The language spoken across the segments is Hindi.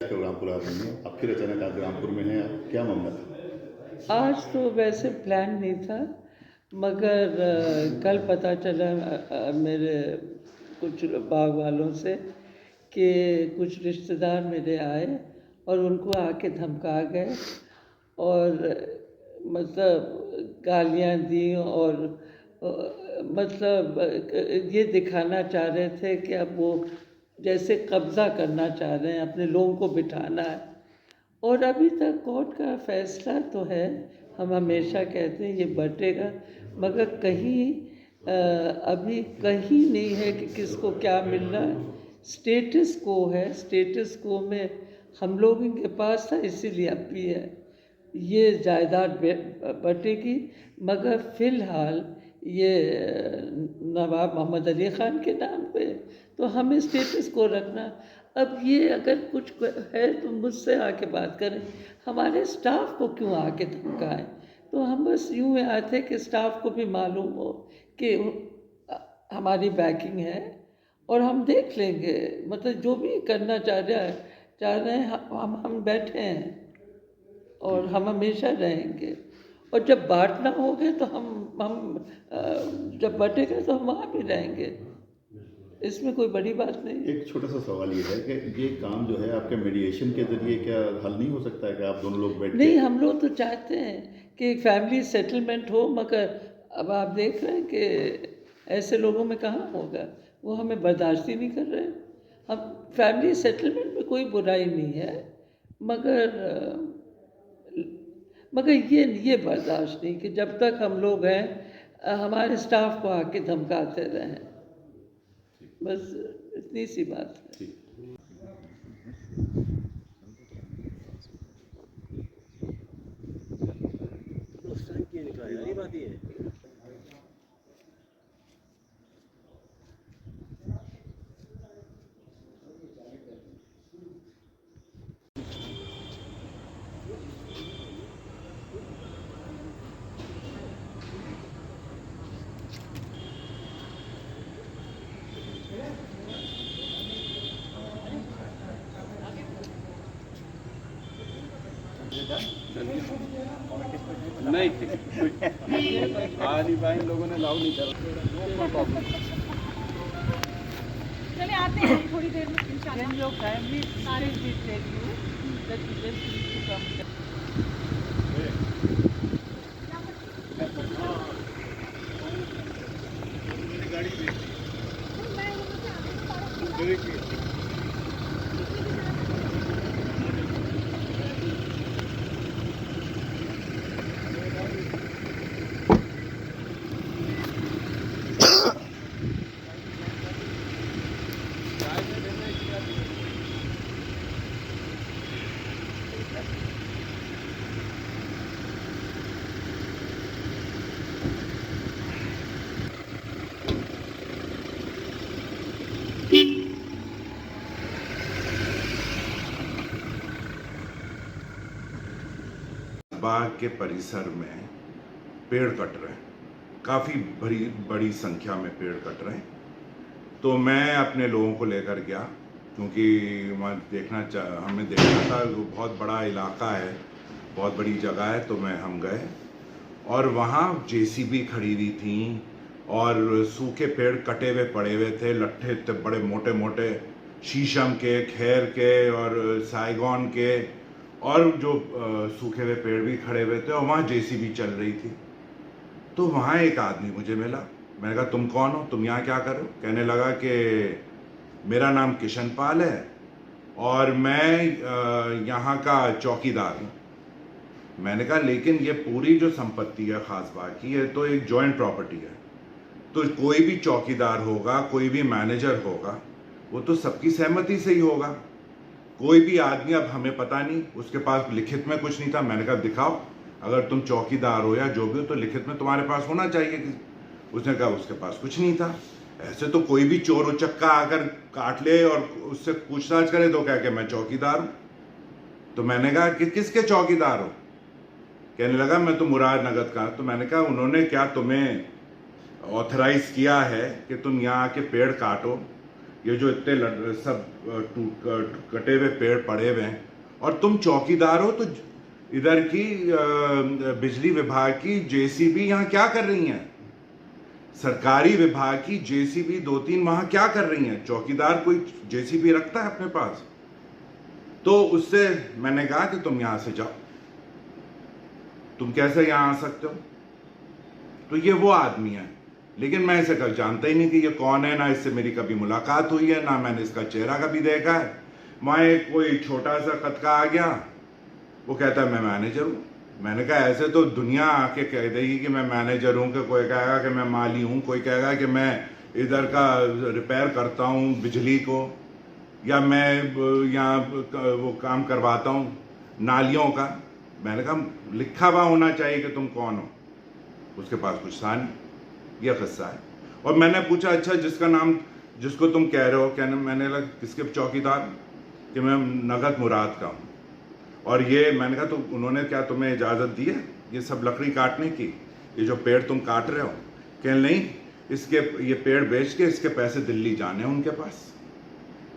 रामपुर आ रही हैं, अब फिर अचानक आप रामपुर में हैं, क्या मामला था? आज तो वैसे प्लान नहीं था, मगर कल पता चला मेरे कुछ बाग वालों से कि कुछ रिश्तेदार मेरे आए और उनको आके धमका गए और मतलब गालियाँ दी और मतलब ये दिखाना चाह रहे थे कि अब वो जैसे कब्ज़ा करना चाह रहे हैं, अपने लोगों को बिठाना है। और अभी तक कोर्ट का फैसला तो है, हम हमेशा कहते हैं ये बटेगा, मगर कहीं अभी कहीं नहीं है कि किसको क्या मिल रहा है। स्टेटस को है, स्टेटस को में हम लोगों के पास था, इसीलिए अब भी है। ये जायदाद बटेगी, मगर फ़िलहाल ये नवाब मोहम्मद अली ख़ान के नाम पे, तो हमें स्टेटस को रखना। अब ये अगर कुछ है तो मुझसे आके बात करें, हमारे स्टाफ को क्यों आके धमकाएं। तो हम बस यूँ आए थे कि स्टाफ को भी मालूम हो कि हमारी बैकिंग है और हम देख लेंगे, मतलब जो भी करना चाह रहे हैं, हम बैठे हैं और हम हमेशा रहेंगे। और जब बांटना होगा तो जब बटेगा तो हम वहाँ भी रहेंगे, इसमें कोई बड़ी बात नहीं है। एक छोटा सा सवाल ये है कि ये काम जो है आपके मीडिएशन के जरिए क्या हल नहीं हो सकता है कि आप दोनों लोग बैठ के? नहीं, हम लोग तो चाहते हैं कि फैमिली सेटलमेंट हो, मगर अब आप देख रहे हैं कि ऐसे लोगों में कहाँ होगा, वो हमें बर्दाश्त ही नहीं कर रहे हैं। हम फैमिली सेटलमेंट में कोई बुराई नहीं है, मगर ये बर्दाश्त नहीं कि जब तक हम लोग हैं हमारे स्टाफ को आके धमकाते रहें। बस इतनी सी बात है। नहीं आज भाई लोगों ने लाउ नहीं करा। चले आते हैं थोड़ी देर में इंशाल्लाह। When your family will tell you that you just need to come. बाग के परिसर में पेड़ कट रहे हैं, काफ़ी बड़ी संख्या में पेड़ कट रहे हैं। तो मैं अपने लोगों को लेकर गया, क्योंकि मैं हमें देखना था, वो बहुत बड़ा इलाका है, बहुत बड़ी जगह है। तो हम गए और वहाँ जेसीबी खड़ी हुई थी और सूखे पेड़ कटे हुए पड़े हुए थे, लट्ठे थे बड़े मोटे मोटे, शीशम के, खैर के और साइगॉन के, और जो सूखे हुए पेड़ भी खड़े हुए थे, और वहाँ जेसीबी चल रही थी। तो वहाँ एक आदमी मुझे मिला। मैंने कहा तुम कौन हो, तुम यहाँ क्या कर रहे हो? कहने लगा कि मेरा नाम किशन पाल है और मैं यहाँ का चौकीदार हूँ। मैंने कहा लेकिन ये पूरी जो संपत्ति है खासबाग की, ये तो एक जॉइंट प्रॉपर्टी है, तो कोई भी चौकीदार होगा, कोई भी मैनेजर होगा, वो तो सबकी सहमति से ही होगा। कोई भी आदमी, अब हमें पता नहीं, उसके पास लिखित में कुछ नहीं था। मैंने कहा दिखाओ, अगर तुम चौकीदार हो या जो भी हो तो लिखित में तुम्हारे पास होना चाहिए। उसने कहा उसके पास कुछ नहीं था। ऐसे तो कोई भी चोर उचक्का आकर काट ले और उससे पूछताछ करे तो क्या कि मैं चौकीदार हूँ। तो मैंने कहा कि किसके चौकीदार हो? कहने लगा मैं तो मुराद नगद का। तो मैंने कहा उन्होंने क्या तुम्हें ऑथराइज किया है कि तुम यहाँ आके पेड़ काटो? ये जो इतने सब कटे हुए पेड़ पड़े हुए हैं, और तुम चौकीदार हो, तो इधर की बिजली विभाग की जेसीबी यहाँ क्या कर रही हैं? सरकारी विभाग की जेसीबी 2-3 वहां क्या कर रही हैं? चौकीदार कोई जेसीबी रखता है अपने पास? तो उससे मैंने कहा कि तुम यहां से जाओ, तुम कैसे यहां आ सकते हो? तो ये वो आदमी है, लेकिन मैं इसे कभी जानता ही नहीं कि ये कौन है, ना इससे मेरी कभी मुलाकात हुई है, ना मैंने इसका चेहरा कभी देखा है। वहां एक कोई छोटा सा खतका आ गया, वो कहता है मैं मैनेजर हूं। मैंने कहा ऐसे तो दुनिया आके कह देगी कि मैं मैनेजर हूं, कि कोई कहेगा कि मैं माली हूं, कोई कहेगा कि मैं इधर का रिपेयर करता हूं बिजली को, या मैं यहाँ वो काम करवाता हूं नालियों का। मैंने कहा लिखा हुआ होना चाहिए कि तुम कौन हो। उसके पास कुछ था नहीं, यह किस्सा है। और मैंने पूछा अच्छा जिसका नाम, जिसको तुम कह रहे हो, कहने मैंने लगा किसके चौकीदार, कि मैं नगद मुराद का हूँ। और ये मैंने कहा तो उन्होंने क्या तुम्हें इजाज़त दी है ये सब लकड़ी काटने की, ये जो पेड़ तुम काट रहे हो? कह नहीं, इसके ये पेड़ बेच के इसके पैसे दिल्ली जाने हैं उनके पास।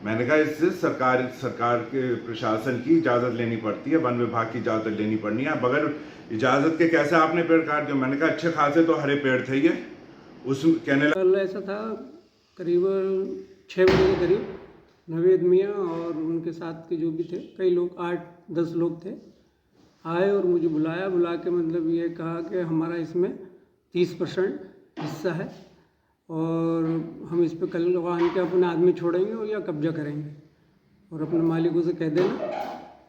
मैंने कहा इससे सरकार के प्रशासन की इजाज़त लेनी पड़ती है, वन विभाग की इजाज़त लेनी पड़नी है। बगैर इजाज़त के कैसे आपने पेड़ काट दिया? मैंने कहा अच्छे खासे तो हरे पेड़ थे ये। उस कहने लगा कल ऐसा था, करीब 6 बजे के करीब नवेद मियाँ और उनके साथ के जो भी थे, कई लोग 8-10 लोग थे, आए और मुझे बुला के मतलब ये कहा कि हमारा इसमें 30% हिस्सा है और हम इस पर कल आन के अपने आदमी छोड़ेंगे और या कब्जा करेंगे और अपने मालिकों से कह देना।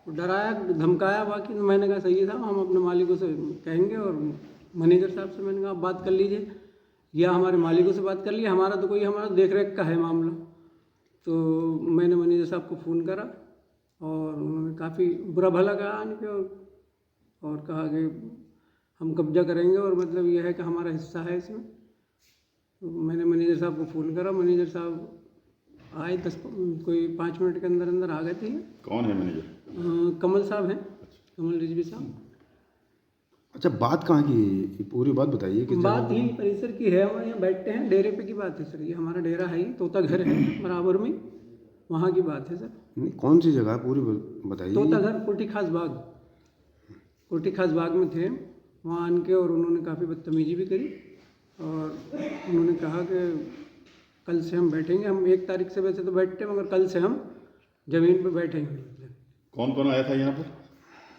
वो डराया धमकाया बाकी। तो मैंने कहा सही है साहब, हम अपने मालिकों से कहेंगे। और मैनेजर साहब से मैंने कहा आप बात कर लीजिए या हमारे मालिकों से बात कर लीजिए, हमारा तो कोई हमारा देख रेख का है मामला। तो मैंने मैनेजर साहब को फ़ोन करा और उन्होंने काफ़ी बुरा भला कहा आने के और कहा कि हम कब्जा करेंगे और मतलब यह है कि हमारा हिस्सा है इसमें। तो मैंने मैनेजर साहब को फ़ोन करा, मैनेजर साहब आए, 5 मिनट के अंदर अंदर आ गए थे। कौन है मैनेजर? कमल साहब हैं, कमल रिजवी साहब। अच्छा, बात कहाँ की है? पूरी बात बताइए कि बात यही परिसर की है, हमारे यहाँ बैठते हैं, डेरे पे की बात है सर। ये हमारा डेरा है ही, तोता घर है बराबर में, वहाँ की बात है सर। नहीं, कौन सी जगह पूरी बताइए। तोता घर कोठी खास बाग, कोठी खास बाग में थे। वहाँ आन के और उन्होंने काफ़ी बदतमीजी भी करी और उन्होंने कहा कि कल से हम बैठेंगे। हम 1 तारीख से वैसे तो बैठते हैं, मगर कल से हम ज़मीन पर बैठेंगे। कौन कौन आया था यहाँ पर?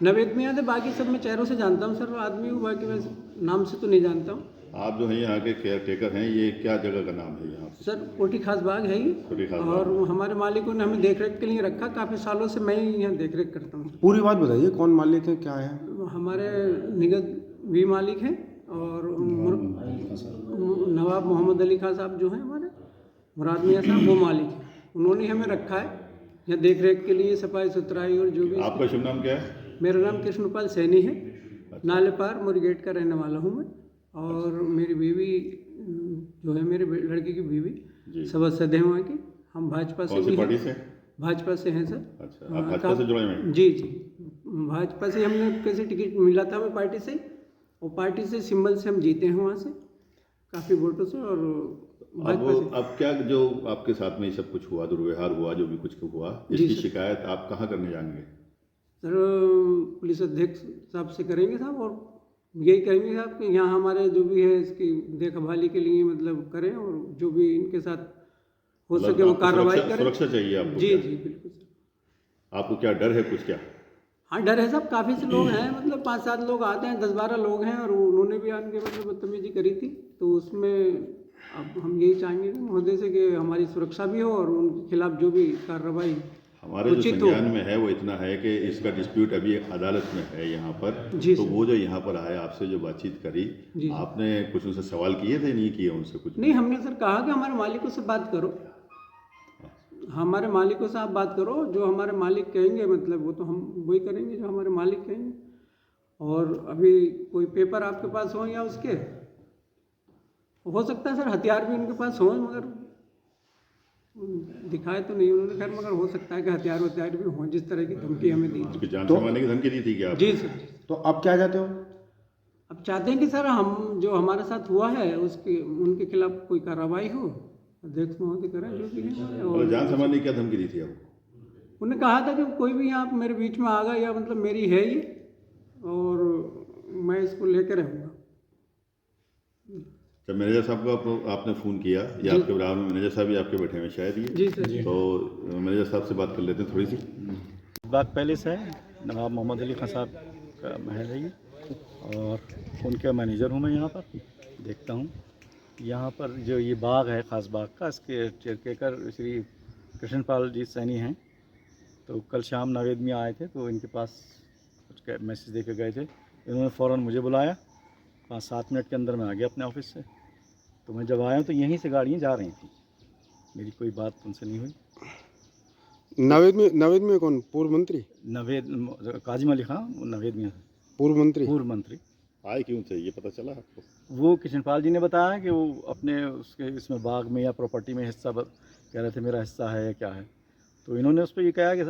नवेद मियाँ थे, बाकी सब मैं चेहरों से जानता हूँ सर, आदमी हूँ, बाकी मैं नाम से तो नहीं जानता हूँ। आप जो है यहाँ के केयर टेकर हैं, ये क्या जगह का नाम है यहाँ पर? सर कोठी खास बाग है कोठी ये, खास बाग। और हमारे मालिकों ने हमें देख रेख के लिए रखा। काफ़ी सालों से मैं ही यहाँ देख रेख करता हूँ। पूरी बात बताइए, कौन मालिक है, क्या है? हमारे निगत भी मालिक हैं और नवाब मोहम्मद अली खान साहब जो हैं हमारे, मुराद मियाँ साहब, वो मालिक हैं। उन्होंने हमें रखा है यहाँ देख रेख के लिए, सफाई सुथराई और जो भी। आपका शुभ नाम क्या है? मेरा नाम कृष्णपाल सैनी है, नाले पार मुरगेट का रहने वाला हूँ मैं। और मेरी बीवी जो है, मेरे लड़के की बीवी सदस्य हैं वहाँ की। हम भाजपा से भी पार्टी हैं। से? भाजपा से हैं सर। अच्छा, आप भाजपा से जुड़े हुए हैं? जी जी, भाजपा से हमने कैसे टिकट मिला था हमें पार्टी से, और पार्टी से सिंबल से हम जीते हैं वहाँ से काफ़ी वोटों से। और भाजपा से अब क्या जो आपके साथ में ये सब कुछ हुआ, दुर्व्यवहार हुआ, जो भी कुछ हुआ, इसकी शिकायत आप कहाँ करने जाएंगे? सर पुलिस अध्यक्ष साहब से करेंगे साहब, और यही कहेंगे साहब कि यहाँ हमारे जो भी है इसकी देखभाली के लिए मतलब करें, और जो भी इनके साथ हो सके वो कार्रवाई करें। सुरक्षा चाहिए आपको? जी जी बिल्कुल सर। आपको क्या डर है कुछ? क्या हाँ डर है साहब, काफ़ी से लोग हैं, मतलब 5-7 लोग आते हैं, 10-12 लोग हैं, और उन्होंने भी आन के मतलब बदतमीजी करी थी। तो उसमें अब हम यही चाहेंगे कि महोदय से कि हमारी सुरक्षा भी हो और उनके खिलाफ जो भी कार्रवाई हमारे जो संज्ञान में है वो इतना है कि इसका डिस्प्यूट अभी अदालत में है यहाँ पर। तो वो जो यहाँ पर आए, आपसे जो बातचीत करी, आपने कुछ उनसे सवाल किए थे? नहीं किए उनसे कुछ? नहीं, हमने सर कहा कि हमारे मालिकों से बात करो, हमारे मालिकों से आप बात करो, जो हमारे मालिक कहेंगे मतलब वो तो हम वही करेंगे जो हमारे मालिक कहेंगे। और अभी कोई पेपर आपके पास हो या उसके, हो सकता है सर हथियार भी उनके पास हो, मगर दिखाए तो नहीं उन्होंने, खैर मगर हो सकता है कि हथियार भी हों, जिस तरह की धमकी हमें दी थी। जान से मारने की धमकी दी थी क्या? जी सर। तो अब क्या चाहते हो? अब चाहते हैं कि सर हम जो हमारे साथ हुआ है उसके उनके खिलाफ कोई कार्रवाई हो, अध्यक्ष महोदय करें जो भी है। और और जान से मारने की क्या धमकी दी थी आपको? उन्होंने कहा था कि कोई भी यहाँ मेरे बीच में आ गया या मतलब मेरी है ये और मैं इसको लेकर रहूँगा। जब मैनेजर साहब को आपने फ़ोन किया या आपके बराबर में मैनेजर साहब भी आपके बैठे हैं शायद ये, जी सर। तो मैनेजर साहब से बात कर लेते हैं थोड़ी सी। बाग पैलेस है, नवाब मोहम्मद अली खान साहब का महल है ये, और उनका मैनेजर हूँ मैं। यहाँ पर देखता हूँ यहाँ पर जो ये बाग है ख़ास बाग का, इसके केयर श्री कृष्णपाल जी सैनी हैं। तो कल शाम नावेद मियाँ आए थे तो इनके पास कुछ मैसेज दे के गए थे। इन्होंने फ़ौरन मुझे बुलाया, 5-7 मिनट के अंदर मैं आ गया अपने ऑफिस से। तो मैं जब आया तो यहीं से गाड़ियाँ जा रही थी, मेरी कोई बात उनसे नहीं हुई। नवेद में कौन? पूर्व मंत्री? नवेद काजिम अली खां नवेद मियाँ पूर्व मंत्री आए क्यों थे ये पता चला आपको? वो कृष्णपाल जी ने बताया कि वो अपने उसके इसमें बाग में या प्रॉपर्टी में हिस्सा कह रहे थे मेरा हिस्सा है या क्या है। तो इन्होंने उस पर ये कहा कि